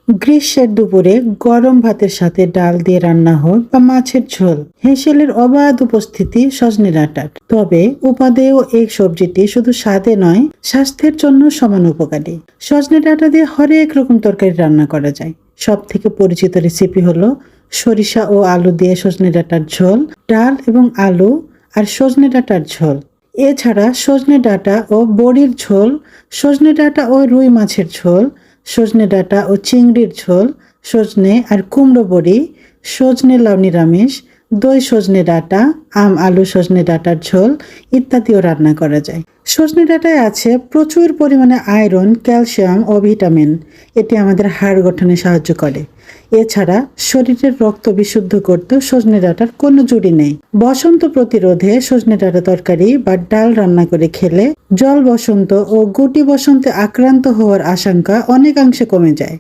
গ্রীষ্মের দুপুরে গরম ভাতের সাথে ডাল দিয়ে রান্না হোক বা মাছের ঝোল, হেঁসেলের অবাধ উপস্থিতি সজনে ডাঁটার। তবে উপাদেয় এই সবজিটি শুধু স্বাদে নয়, স্বাস্থ্যের জন্য সমান উপকারী। সজনে ডাঁটা দিয়ে হরেক রকম তরকারি রান্না করা যায়। সব থেকে পরিচিত রেসিপি হলো সরিষা ও আলু দিয়ে সজনে ডাঁটার ঝোল, ডাল এবং আলু আর সজনে ডাঁটার ঝোল। এছাড়া সজনে ডাঁটা ও বড়ির ঝোল, সজনে ডাঁটা ও রুই মাছের ঝোল, সজনে ডাঁটা ও চিংড়ির ঝোল, সজনে আর কুমড়ো বড়ি, সজনে লাউ নিরামিষ, দই সজনে ডাঁটা, আম আলু সজনে ডাঁটার ঝোল ইত্যাদিও রান্না করা যায়। সজনে ডাঁটায় আছে প্রচুর পরিমাণে আয়রন, ক্যালসিয়াম ও ভিটামিন। এটি আমাদের হাড় গঠনে সাহায্য করে। এছাড়া শরীরের রক্ত বিশুদ্ধ করতেও সজনে ডাঁটার কোনো জুড়ি নেই। বসন্ত প্রতিরোধে সজনে ডাঁটা তরকারি বা ডাল রান্না করে খেলে জল বসন্ত ও গুটি বসন্তে আক্রান্ত হওয়ার আশঙ্কা অনেকাংশে কমে যায়।